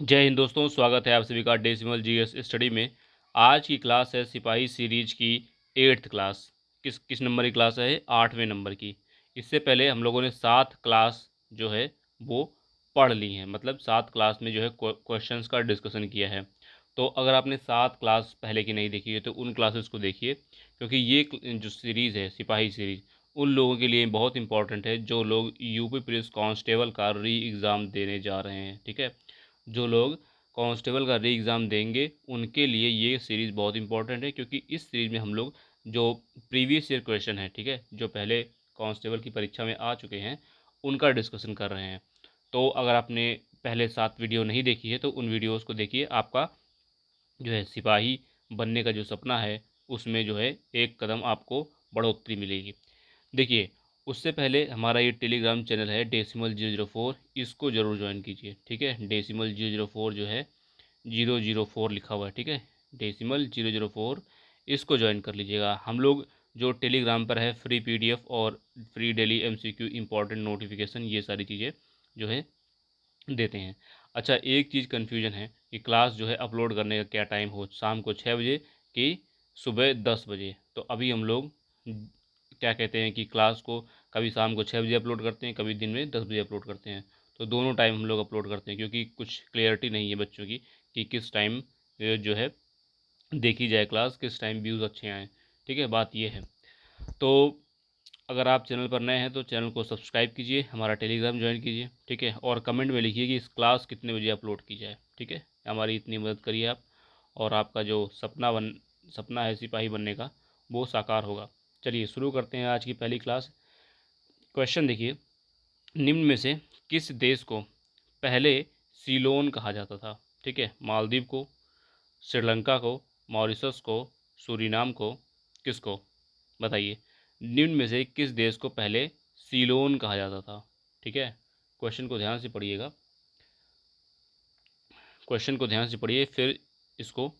जय हिंद दोस्तों, स्वागत है आप सभी का डेसिमल जीएस स्टडी में। आज की क्लास है सिपाही सीरीज की 8th क्लास। किस किस नंबर की क्लास है? 8वें नंबर की। इससे पहले हम लोगों ने 7 क्लास जो है वो पढ़ ली हैं, मतलब 7 क्लास में जो है क्वेश्चंस का डिस्कशन किया है। तो अगर आपने 7 क्लास पहले की नहीं देखी है तो उन क्लासेस को देखिए, क्योंकि ये जो सीरीज़ है सिपाही सीरीज़ उन लोगों के लिए बहुत इंपॉर्टेंट है जो लोग यूपी पुलिस कांस्टेबल का री एग्ज़ाम देने जा रहे हैं। ठीक है, जो लोग कांस्टेबल का री एग्ज़ाम देंगे उनके लिए ये सीरीज़ बहुत इंपॉर्टेंट है, क्योंकि इस सीरीज़ में हम लोग जो प्रीवियस ईयर क्वेश्चन है, ठीक है, जो पहले कांस्टेबल की परीक्षा में आ चुके हैं उनका डिस्कशन कर रहे हैं। तो अगर आपने पहले 7 वीडियो नहीं देखी है तो उन वीडियोज़ को देखिए, आपका जो है सिपाही बनने का जो सपना है उसमें जो है एक कदम आपको बढ़ोतरी मिलेगी। देखिए, उससे पहले हमारा ये टेलीग्राम चैनल है डेसिमल 004, इसको ज़रूर ज्वाइन कीजिए। ठीक है, डेसिमल 004 जो है 004 लिखा हुआ है, ठीक है, डेसिमल 004, इसको ज्वाइन कर लीजिएगा। हम लोग जो टेलीग्राम पर है फ्री पीडीएफ और free daily MCQ important notification ये सारी चीज़ें जो है देते हैं। अच्छा, एक चीज़ कन्फ्यूजन है कि क्लास जो है अपलोड करने का क्या टाइम हो, शाम को 6 बजे कि सुबह 10 बजे। तो अभी हम लोग क्या कहते हैं कि क्लास को कभी शाम को 6 बजे अपलोड करते हैं, कभी दिन में 10 बजे अपलोड करते हैं। तो दोनों टाइम हम लोग अपलोड करते हैं, क्योंकि कुछ क्लियरिटी नहीं है बच्चों की कि किस टाइम जो है देखी जाए क्लास, किस टाइम व्यूज़ अच्छे आएँ। ठीक है, बात ये है। तो अगर आप चैनल पर नए हैं तो चैनल को सब्सक्राइब कीजिए, हमारा टेलीग्राम ज्वाइन कीजिए, ठीक है, और कमेंट में लिखिए कि इस क्लास कितने बजे अपलोड की जाए। ठीक है, हमारी इतनी मदद करिए आप, और आपका जो सपना है सिपाही बनने का वो साकार होगा। चलिए शुरू करते हैं आज की पहली क्लास। क्वेश्चन देखिए, निम्न में से किस देश को पहले सीलोन कहा जाता था? ठीक है, मालदीव को, श्रीलंका को, मॉरिशस को, सूरीनाम को, किसको? बताइए, निम्न में से किस देश को पहले सीलोन कहा जाता था? ठीक है, क्वेश्चन को ध्यान से पढ़िएगा, क्वेश्चन को ध्यान से पढ़िए, फिर इसको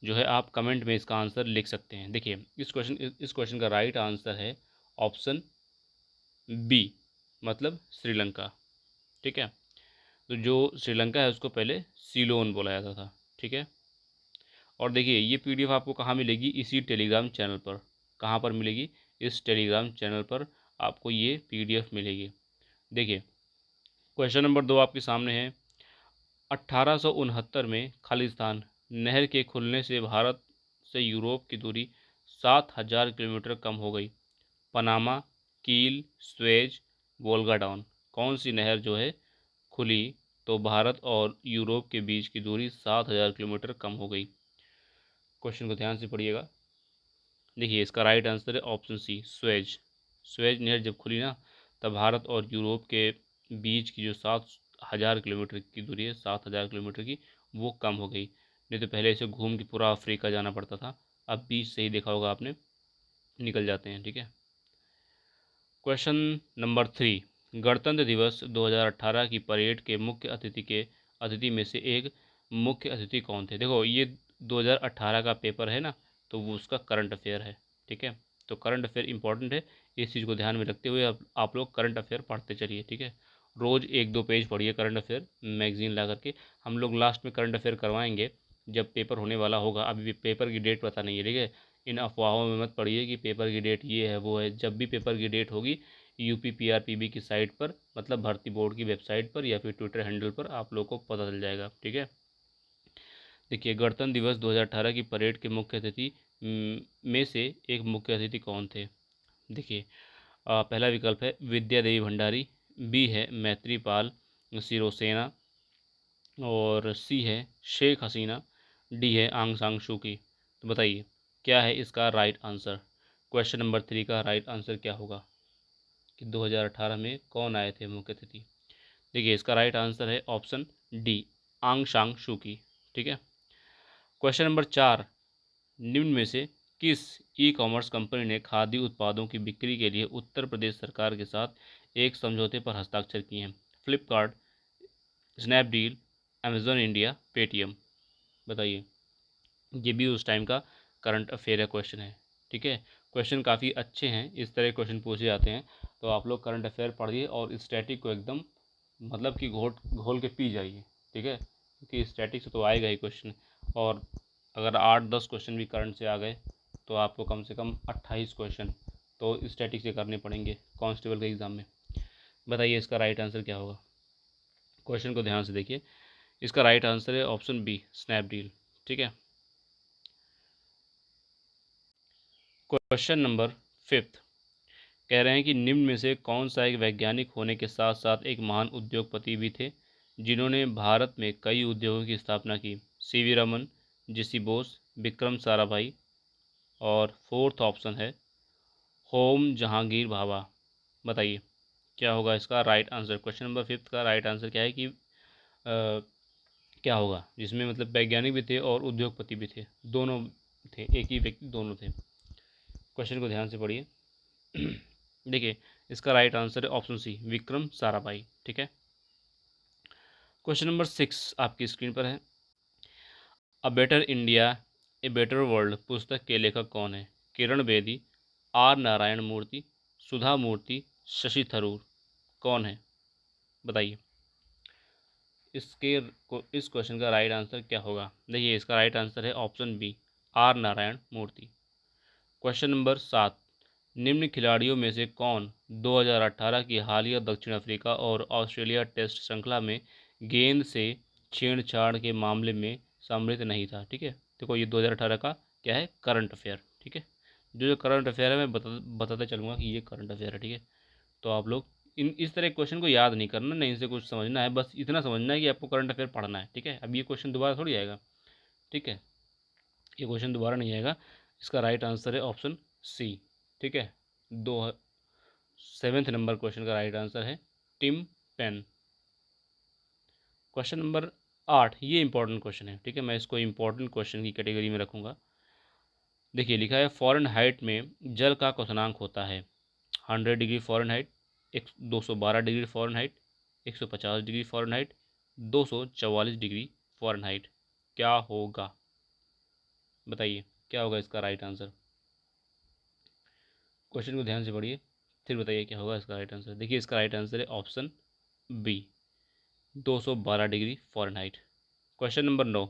जो है आप कमेंट में इसका आंसर लिख सकते हैं। देखिए, इस क्वेश्चन का राइट आंसर है ऑप्शन बी, मतलब श्रीलंका। ठीक है, तो जो श्रीलंका है उसको पहले सीलोन बोला जाता था। ठीक है, और देखिए ये पीडीएफ आपको कहाँ मिलेगी? इसी टेलीग्राम चैनल पर। कहाँ पर मिलेगी? इस टेलीग्राम चैनल पर आपको ये पीडीएफ मिलेगी। देखिए, क्वेश्चन नंबर 2 आपके सामने है। 1869 में खालिस्तान नहर के खुलने से भारत से यूरोप की दूरी 7,000 किलोमीटर कम हो गई। पनामा, कील, स्वेज, वोल्गा डाउन, कौन सी नहर जो है खुली तो भारत और यूरोप के बीच की दूरी 7,000 किलोमीटर कम हो गई? क्वेश्चन को ध्यान से पढ़िएगा। देखिए, इसका राइट आंसर है ऑप्शन सी, स्वेज। स्वेज नहर जब खुली ना, तब भारत और यूरोप के बीच की जो 7,000 किलोमीटर की दूरी है, 7,000 किलोमीटर की, वो कम हो गई। नहीं तो पहले इसे घूम के पूरा अफ्रीका जाना पड़ता था, अब बीच से ही देखा होगा आपने निकल जाते हैं। ठीक है, क्वेश्चन नंबर 3, गणतंत्र दिवस 2018 की परेड के अतिथि में से एक मुख्य अतिथि कौन थे? देखो, ये 2018 का पेपर है ना, तो वो उसका करंट अफेयर है। ठीक है, तो करंट अफेयर इंपॉर्टेंट है, इस चीज़ को ध्यान में रखते हुए आप लोग करंट अफेयर पढ़ते चलिए। ठीक है, रोज़ 1-2 पेज पढ़िए करंट अफेयर मैगजीन ला करके। हम लोग लास्ट में करंट अफेयर करवाएंगे जब पेपर होने वाला होगा। अभी पेपर की डेट पता नहीं है, ठीक है, इन अफवाहों में मत पड़िए कि पेपर की डेट ये है वो है। जब भी पेपर की डेट होगी यूपी पीआरपीबी की साइट पर, मतलब भर्ती बोर्ड की वेबसाइट पर या फिर ट्विटर हैंडल पर आप लोग को पता चल जाएगा। ठीक है, देखिए, गणतंत्र दिवस 2018 की परेड के मुख्य अतिथि में से एक मुख्य अतिथि कौन थे? देखिए, पहला विकल्प है विद्या देवी भंडारी, बी है मैत्रीपाल सिरोसेना, और सी है शेख हसीना, डी है आंग सांग सू की। तो बताइए क्या है इसका राइट आंसर? क्वेश्चन नंबर 3 का राइट आंसर क्या होगा कि 2018 में कौन आए थे मुख्य अतिथि? देखिए, इसका राइट आंसर है ऑप्शन डी, आंग सांग सू की। ठीक है, क्वेश्चन नंबर 4, निम्न में से किस ई कॉमर्स कंपनी ने खाद्य उत्पादों की बिक्री के लिए उत्तर प्रदेश सरकार के साथ एक समझौते पर हस्ताक्षर किए हैं? Flipkart, Snapdeal, Amazon India, Paytm. बताइए, ये भी उस टाइम का करंट अफेयर क्वेश्चन है। ठीक है, क्वेश्चन काफ़ी अच्छे हैं, इस तरह क्वेश्चन पूछे जाते हैं, तो आप लोग करंट अफेयर पढ़िए और स्टैटिक को एकदम मतलब कि घोल के पी जाइए। ठीक है, क्योंकि स्टैटिक से तो आएगा ही क्वेश्चन, और अगर 8-10 क्वेश्चन भी करंट से आ गए तो आपको कम से कम 28 क्वेश्चन तो स्टैटिक से करने पड़ेंगे कांस्टेबल के एग्ज़ाम में। बताइए इसका राइट आंसर क्या होगा। क्वेश्चन को ध्यान से देखिए, इसका राइट आंसर है ऑप्शन बी, स्नैपडील। ठीक है। क्वेश्चन नंबर 5 कह रहे हैं कि निम्न में से कौन सा एक वैज्ञानिक होने के साथ साथ एक महान उद्योगपति भी थे जिन्होंने भारत में कई उद्योगों की स्थापना की। सीवी रमन, जीसी बोस, विक्रम साराभाई, और फोर्थ ऑप्शन है होम जहांगीर भाभा। बताइए क्या होगा इसका राइट आंसर। क्वेश्चन नंबर 5 का राइट आंसर क्या है कि क्या होगा जिसमें मतलब वैज्ञानिक भी थे और उद्योगपति भी थे, दोनों थे, एक ही व्यक्ति दोनों थे। क्वेश्चन को ध्यान से पढ़िए। देखिए इसका राइट आंसर है ऑप्शन सी, विक्रम साराभाई। ठीक है। क्वेश्चन नंबर 6 आपकी स्क्रीन पर है। A better India a better world पुस्तक के लेखक कौन है। किरण बेदी, आर नारायण मूर्ति, सुधा मूर्ति, शशि थरूर। कौन है बताइए। इस क्वेश्चन का राइट आंसर क्या होगा। देखिए इसका राइट आंसर है option B, R Narayana Murthy. Question number 7 निम्न खिलाड़ियों में से कौन 2018 की हालिया दक्षिण अफ्रीका और ऑस्ट्रेलिया टेस्ट श्रृंखला में गेंद से छेड़छाड़ के मामले में सम्मिलित नहीं था। ठीक है। देखो ये 2018 का क्या है, करंट अफेयर। ठीक है। जो करंट अफेयर है मैं बताते चलूँगा कि ये करंट अफेयर है। ठीक है। तो आप लोग इस तरह के क्वेश्चन को याद नहीं करना, नहीं से कुछ समझना है, बस इतना समझना है कि आपको करंट अफेयर पढ़ना है। ठीक है। अब ये क्वेश्चन दोबारा थोड़ी आएगा। ठीक है। ये क्वेश्चन दोबारा नहीं आएगा। इसका राइट आंसर है ऑप्शन सी। ठीक है। 7वें नंबर क्वेश्चन का राइट आंसर है टिम पेन। क्वेश्चन नंबर 8 ये इंपॉर्टेंट क्वेश्चन है। ठीक है। मैं इसको इंपॉर्टेंट क्वेश्चन की कैटेगरी में रखूँगा। देखिए लिखा है फ़ारेनहाइट में जल का क्वथनांक होता है 100 degree Fahrenheit, 212 degree Fahrenheit, 150 degree Fahrenheit, 244 degree Fahrenheit. क्या होगा बताइए क्या होगा इसका राइट आंसर। क्वेश्चन को ध्यान से पढ़िए फिर बताइए क्या होगा इसका राइट आंसर। देखिए इसका राइट आंसर है option B, 212 degree Fahrenheit. Question number 9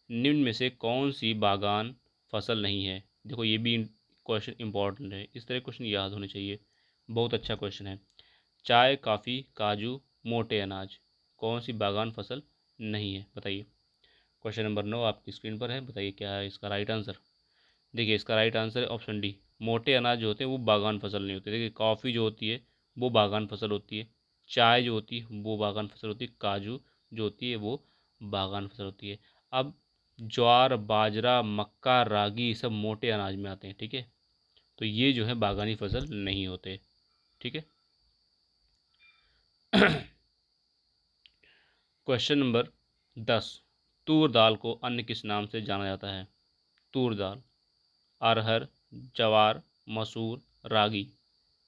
निम्न में से कौन सी बागान फसल नहीं है। देखो ये भी क्वेश्चन इंपॉर्टेंट है, इस तरह क्वेश्चन याद होने चाहिए। बहुत अच्छा क्वेश्चन है। चाय, कॉफ़ी, काजू, मोटे अनाज, कौन सी बागान फसल नहीं है बताइए। क्वेश्चन नंबर 9 आपकी स्क्रीन पर है, बताइए क्या है इसका राइट आंसर। देखिए इसका राइट आंसर है ऑप्शन डी, मोटे अनाज जो होते हैं वो बागान फसल नहीं होते। देखिए कॉफ़ी जो होती है वो बागान फसल होती है, चाय जो होती है वो बागान फसल होती है, काजू जो होती है वो बागान फसल होती है। अब ज्वार, बाजरा, मक्का, रागी सब मोटे अनाज में आते हैं। ठीक है। तो ये जो है बागानी फसल नहीं होते। ठीक है। क्वेश्चन नंबर 10 तूर दाल को अन्य किस नाम से जाना जाता है। तूर दाल, अरहर, जवार, मसूर, रागी।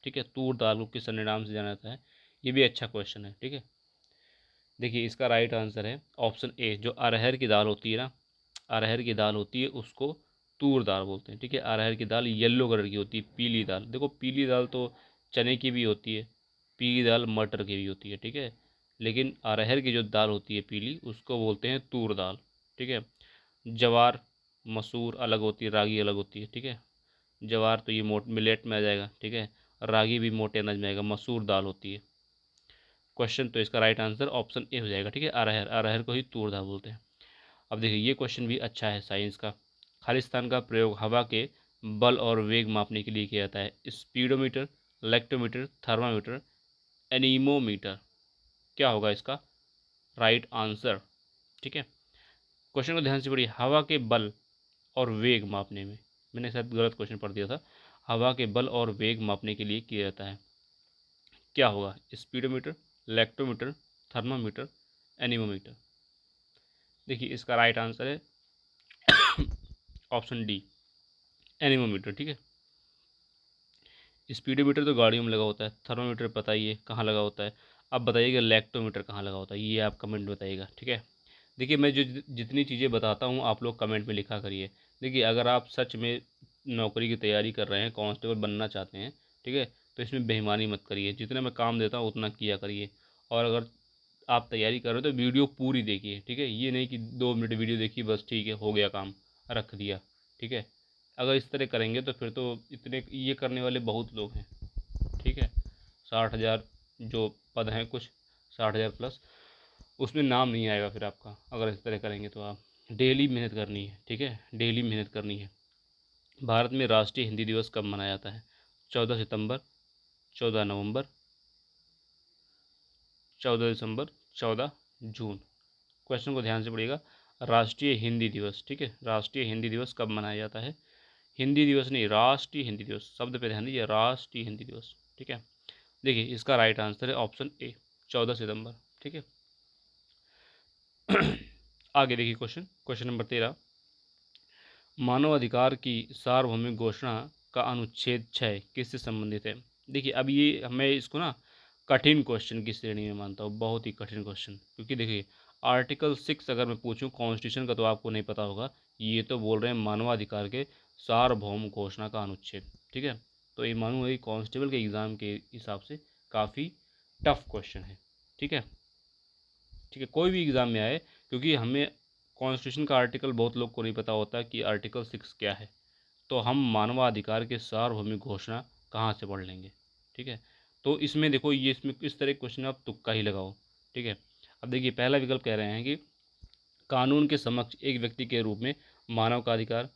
ठीक है। तूर दाल को किस अन्य नाम से जाना जाता है, ये भी अच्छा क्वेश्चन है। ठीक है। देखिए इसका राइट आंसर है ऑप्शन ए, जो अरहर की दाल होती है ना, अरहर की दाल होती है उसको तूर दाल बोलते हैं। ठीक है। अरहर की दाल येलो कलर की होती है, पीली दाल। देखो पीली दाल तो चने की भी होती है, पीली दाल मटर की भी होती है। ठीक है। लेकिन अरहर की जो दाल होती है पीली उसको बोलते हैं तूर दाल। ठीक है। जवार, मसूर अलग होती है, रागी अलग होती है। ठीक है। जवार तो ये मिलेट में आ जाएगा। ठीक है। रागी भी मोटे अनाज में आएगा, मसूर दाल होती है। क्वेश्चन तो इसका राइट आंसर ऑप्शन ए हो जाएगा। ठीक है। अरहर, अरहर को ही तूर दाल बोलते हैं। अब देखिए ये क्वेश्चन भी अच्छा है साइंस का। खालिस्तान का प्रयोग हवा के बल और वेग मापने के लिए किया जाता है। Speedometer, lactometer, thermometer, anemometer. क्या होगा इसका राइट आंसर। ठीक है। क्वेश्चन को ध्यान से पढ़िए। हवा के बल और वेग मापने में, मैंने शायद गलत क्वेश्चन पढ़ दिया था। हवा के बल और वेग मापने के लिए किया जाता है। क्या होगा स्पीडोमीटर, लेक्टोमीटर, थर्मामीटर, एनीमोमीटर। देखिए इसका राइट आंसर है ऑप्शन डी, एनीमोमीटर। ठीक है। स्पीडोमीटर तो गाड़ियों में लगा होता है, थर्मामीटर पता ही है कहाँ लगा होता है। अब बताइएगा लेक्टोमीटर कहाँ लगा होता है, ये आप कमेंट में बताइएगा। ठीक है। देखिए मैं जो जितनी चीज़ें बताता हूँ आप लोग कमेंट में लिखा करिए। देखिए अगर आप सच में नौकरी की तैयारी कर रहे हैं, कांस्टेबल बनना चाहते हैं, ठीक है, तो इसमें बेईमानी मत करिए। जितना मैं काम देता हूँ उतना किया करिए। और अगर आप तैयारी कर रहे हो तो वीडियो पूरी देखिए, ठीक है। ये नहीं कि 2 मिनट वीडियो देखी बस ठीक है हो गया काम, रख दिया, ठीक है। अगर इस तरह करेंगे तो फिर तो इतने ये करने वाले बहुत लोग हैं, ठीक है। 60,000 जो पद हैं कुछ, 60,000 प्लस, उसमें नाम नहीं आएगा फिर आपका अगर इस तरह करेंगे तो। आप डेली मेहनत करनी है, ठीक है, डेली मेहनत करनी है। भारत में राष्ट्रीय हिंदी दिवस कब मनाया जाता है? 14 सितंबर, 14 नवंबर, 14 दिसंबर, 14 जून। क्वेश्चन को ध्यान से पढ़िएगा। राष्ट्रीय हिंदी दिवस, ठीक है, राष्ट्रीय हिंदी दिवस कब मनाया जाता है? हिंदी दिवस नहीं, राष्ट्रीय हिंदी दिवस, शब्द पे ध्यान दीजिए, राष्ट्रीय हिंदी दिवस, ठीक है। देखिए इसका राइट आंसर है ऑप्शन ए, 14 सितंबर, ठीक है। आगे देखिए क्वेश्चन नंबर 13। मानव अधिकार की सार्वभौमिक घोषणा का अनुच्छेद 6 किससे संबंधित है? देखिए अब ये मैं इसको ना कठिन क्वेश्चन की श्रेणी में मानता हूँ, बहुत ही कठिन क्वेश्चन, क्योंकि देखिए आर्टिकल 6 अगर मैं पूछूं कॉन्स्टिट्यूशन का तो आपको नहीं पता होगा, ये तो बोल रहे हैं मानवाधिकार के सार्वभौम घोषणा का अनुच्छेद, ठीक है। तो ये मानूँ वही कांस्टेबल के एग्ज़ाम के हिसाब से काफ़ी टफ क्वेश्चन है, ठीक है, ठीक है, कोई भी एग्ज़ाम में आए, क्योंकि हमें कॉन्स्टिट्यूशन का आर्टिकल बहुत लोग को नहीं पता होता कि आर्टिकल 6 क्या है, तो हम मानवाधिकार के सार्वभौमिक घोषणा कहाँ से पढ़ लेंगे, ठीक है। तो इसमें देखो ये इसमें इस तरह क्वेश्चन आप तुक्का ही लगाओ, ठीक है। अब देखिए पहला विकल्प कह रहे हैं कि कानून के समक्ष एक व्यक्ति के रूप में मानव का अधिकार,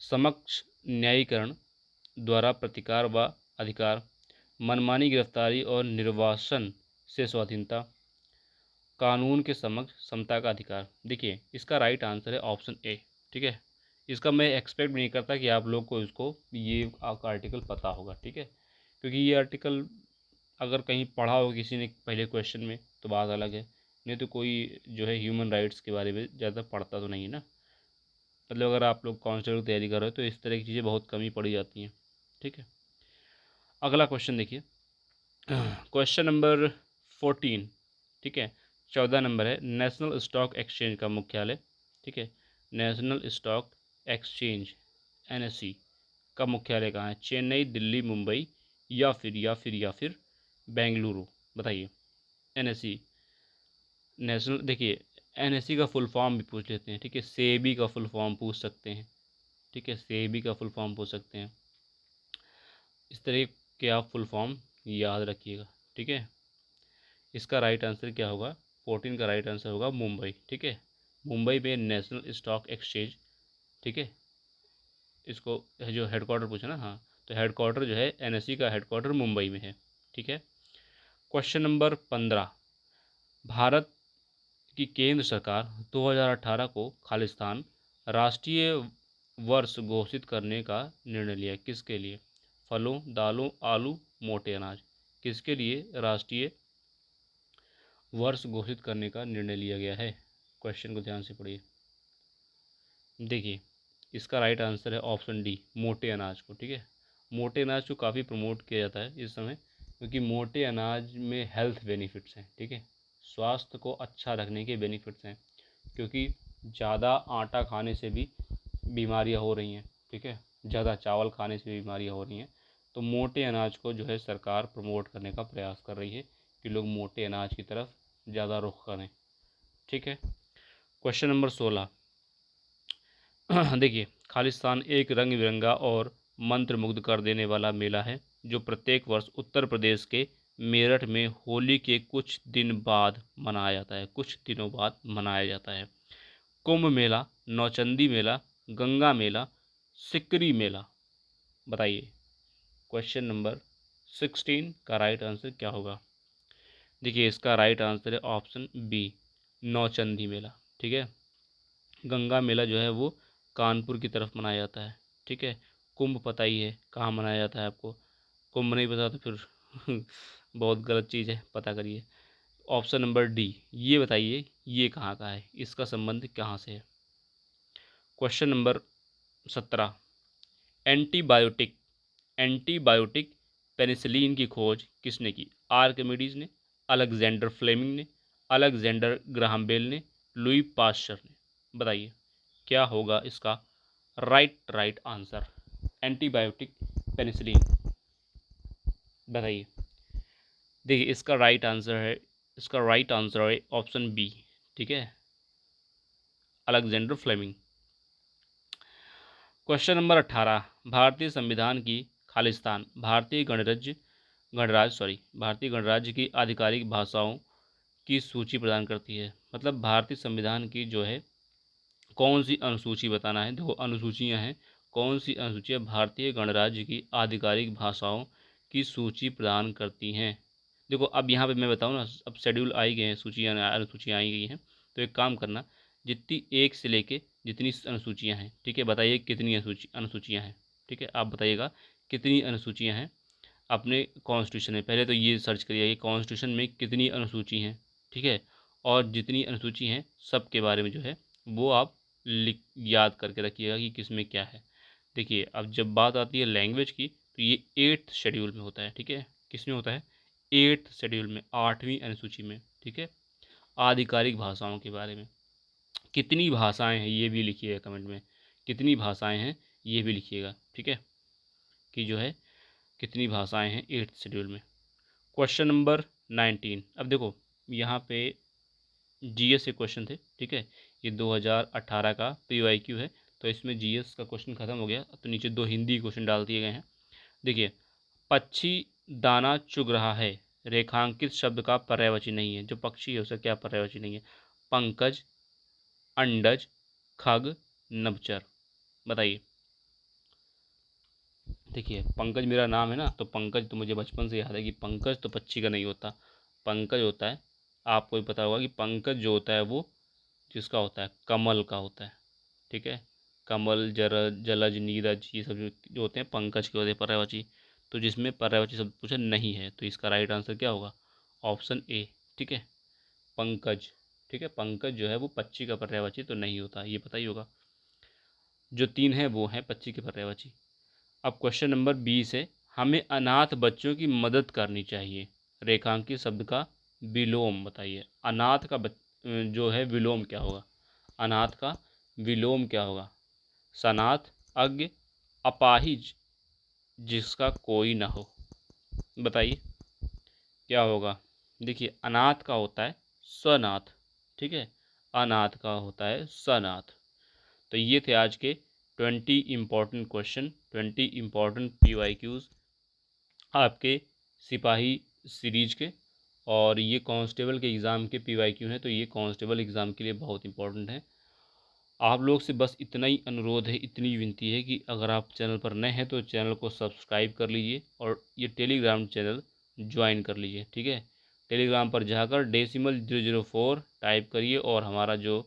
समक्ष न्यायीकरण द्वारा प्रतिकार व अधिकार, मनमानी गिरफ्तारी और निर्वासन से स्वाधीनता, कानून के समक्ष समता का अधिकार। देखिए इसका राइट आंसर है ऑप्शन ए, ठीक है। इसका मैं एक्सपेक्ट नहीं करता कि आप लोग को इसको ये आपका आर्टिकल पता होगा, ठीक है, क्योंकि ये आर्टिकल अगर कहीं पढ़ा हो किसी ने पहले क्वेश्चन में तो बात अलग है, नहीं तो कोई जो है ह्यूमन राइट्स के बारे में ज़्यादा पढ़ता तो नहीं है ना। मतलब अगर आप लोग कांस्टेबल की तैयारी कर रहे हो तो इस तरह की चीज़ें बहुत कम ही पढ़ी जाती हैं, ठीक है। अगला क्वेश्चन देखिए, क्वेश्चन नंबर 14, ठीक है, 14 नंबर है, नेशनल स्टॉक एक्सचेंज का मुख्यालय, ठीक है, नेशनल स्टॉक एक्सचेंज एनएससी का मुख्यालय कहाँ है? चेन्नई, दिल्ली, मुंबई या फिर बेंगलुरु, बताइए। एनएससी नेशनल, देखिए एनएससी का फुल फॉर्म भी पूछ लेते हैं, ठीक है, सेबी का फुल फॉर्म पूछ सकते हैं, ठीक है, सेबी का फुल फॉर्म पूछ सकते हैं। इस तरह के आप फुल फॉर्म याद रखिएगा, ठीक है। इसका राइट आंसर क्या होगा? 14 का राइट आंसर होगा मुंबई, ठीक है। मुंबई में नेशनल स्टॉक एक्सचेंज, ठीक है, इसको जो हेडक्वार्टर पूछा ना, हाँ, तो हेडक्वार्टर जो है एनएससी का हेडक्वार्टर मुंबई में है, ठीक है। Question number 15। भारत की केंद्र सरकार 2018 को खालिस्तान राष्ट्रीय वर्ष घोषित करने का निर्णय लिया, किसके लिए? फलों, दालों, आलू, मोटे अनाज, किसके लिए राष्ट्रीय वर्ष घोषित करने का निर्णय लिया गया है? क्वेश्चन को ध्यान से पढ़िए। देखिए इसका राइट आंसर है ऑप्शन डी, मोटे अनाज को, ठीक है। मोटे अनाज को काफ़ी प्रमोट किया जाता है इस समय, क्योंकि मोटे अनाज में हेल्थ बेनिफिट्स हैं, ठीक है, स्वास्थ्य को अच्छा रखने के बेनिफिट्स हैं, क्योंकि ज़्यादा आटा खाने से भी बीमारियां हो रही हैं, ठीक है, ज़्यादा चावल खाने से भी बीमारियां हो रही हैं। तो मोटे अनाज को जो है सरकार प्रमोट करने का प्रयास कर रही है कि लोग मोटे अनाज की तरफ ज़्यादा रुख करें, ठीक है। Question number 16। देखिए खालिस्तान एक रंग बिरंगा और मंत्रमुग्ध कर देने वाला मेला है जो प्रत्येक वर्ष उत्तर प्रदेश के मेरठ में होली के कुछ दिन बाद मनाया जाता है, कुछ दिनों बाद मनाया जाता है। कुंभ मेला, नौचंदी मेला, गंगा मेला, सिकरी मेला, बताइए। क्वेश्चन नंबर 16 का राइट आंसर क्या होगा? देखिए इसका राइट आंसर है ऑप्शन बी, नौचंदी मेला, ठीक है। गंगा मेला जो है वो कानपुर की तरफ मनाया जाता है, ठीक है। कुंभ पता ही है कहाँ मनाया जाता है आपको, कुंभ नहीं पता तो फिर बहुत गलत चीज़ है, पता करिए। ऑप्शन नंबर डी, ये बताइए ये कहाँ का है, इसका संबंध कहाँ से है? Question number 17। Antibiotic antibiotic penicillin की खोज किसने की? आर्किमिडीज ने, अलेक्जेंडर फ्लेमिंग ने, अलेक्जेंडर ग्राहम बेल ने, लुई पास्चर ने, बताइए क्या होगा इसका राइट आंसर? एंटीबायोटिक पेनिसिलिन, बताइए। देखिए इसका राइट आंसर है इसका राइट आंसर है ऑप्शन बी, ठीक है, अलेक्जेंडर फ्लेमिंग। क्वेश्चन नंबर 18, भारतीय संविधान की खालिस्तान भारतीय गणराज्य की आधिकारिक भाषाओं की सूची प्रदान करती है। मतलब भारतीय संविधान की जो है कौन सी अनुसूची बताना है। देखो अनुसूचियां हैं, कौन सी अनुसूचियां भारतीय गणराज्य की आधिकारिक भाषाओं की सूची प्रदान करती हैं। देखो अब यहाँ पे मैं बताऊँ ना, अब शेड्यूल आई गए हैं, सूचियाँ अनुसूचियाँ आई गई हैं, तो एक काम करना, जितनी एक से लेके जितनी अनुसूचियाँ हैं, ठीक है, बताइए कितनी अनुसूचियाँ हैं, ठीक है, आप बताइएगा कितनी अनुसूचियाँ हैं अपने कॉन्स्टिट्यूशन में। पहले तो ये सर्च करिए कि कॉन्स्टिट्यूशन में कितनी अनुसूची हैं, ठीक है, और जितनी अनुसूची हैं सब के बारे में जो है वो आप लिख याद करके रखिएगा कि किस में क्या है। देखिए अब जब बात आती है लैंग्वेज की, तो ये 8th शेड्यूल में होता है, ठीक है, किस में होता है, 8th शेड्यूल में, 8वीं अनुसूची में, ठीक है। आधिकारिक भाषाओं के बारे में कितनी भाषाएं हैं ये भी लिखिएगा कमेंट में, कितनी भाषाएं हैं ये भी लिखिएगा, ठीक है, कि जो है कितनी भाषाएं हैं 8th शेड्यूल में। क्वेश्चन नंबर 19, अब देखो यहाँ पे जीएस के क्वेश्चन थे, ठीक है, ये 2018 का पीवाईक्यू है, तो इसमें जीएस का क्वेश्चन खत्म हो गया, तो नीचे 2 हिंदी क्वेश्चन डाल दिए गए हैं। देखिए, पक्षी दाना चुग रहा है, रेखांकित शब्द का पर्यायवाची नहीं है। जो पक्षी है उसका क्या पर्यायवाची नहीं है, पंकज, अंडज, खग, नभचर, बताइए। देखिए पंकज मेरा नाम है ना, तो पंकज तो मुझे बचपन से याद है कि पंकज तो पक्षी का नहीं होता, पंकज होता है, आपको भी पता होगा कि पंकज जो होता है वो किसका होता है, कमल का होता है, ठीक है, कमल, जरज, जलज, नीरज, ये सब जो होते हैं पंकज के होते हैं पर्यायवाची। तो जिसमें पर्यायवाची शब्द पूछा नहीं है, तो इसका राइट आंसर क्या होगा, ऑप्शन ए, ठीक है, पंकज, ठीक है, पंकज जो है वो पक्षी का पर्यायवाची तो नहीं होता, ये पता ही होगा। जो 3 है वो हैं पक्षी के पर्यायवाची। अब क्वेश्चन नंबर 20 है, हमें अनाथ बच्चों की मदद करनी चाहिए, रेखांकित शब्द का विलोम बताइए। अनाथ का जो है विलोम क्या होगा, अनाथ का विलोम क्या होगा, सनाथ, अज्ञ, अपाहिज, जिसका कोई ना हो, बताइए क्या होगा। देखिए अनाथ का होता है स्वनाथ, ठीक है, अनाथ का होता है स्वनाथ। तो ये थे आज के 20 इम्पॉर्टेंट क्वेश्चन, 20 इम्पॉर्टेंट पीवाईक्यूज़ आपके सिपाही सीरीज के। और ये कांस्टेबल के एग्ज़ाम के पीवाईक्यू हैं, तो ये कांस्टेबल एग्ज़ाम के लिए बहुत इंपॉर्टेंट है। आप लोग से बस इतना ही अनुरोध है, इतनी विनती है कि अगर आप चैनल पर नए हैं तो चैनल को सब्सक्राइब कर लीजिए और ये टेलीग्राम चैनल ज्वाइन कर लीजिए, ठीक है। टेलीग्राम पर जाकर decimal004 टाइप करिए और हमारा जो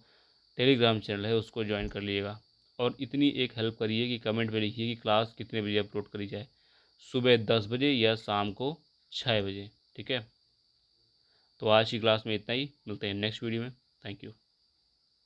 टेलीग्राम चैनल है उसको ज्वाइन कर लीजिएगा। और इतनी एक हेल्प करिए कि कमेंट में लिखिए कि क्लास कितने बजे अपलोड करी जाए, सुबह 10 बजे या शाम को 6 बजे, ठीक है। तो आज की क्लास में इतना ही, मिलते हैं नेक्स्ट वीडियो में, थैंक यू।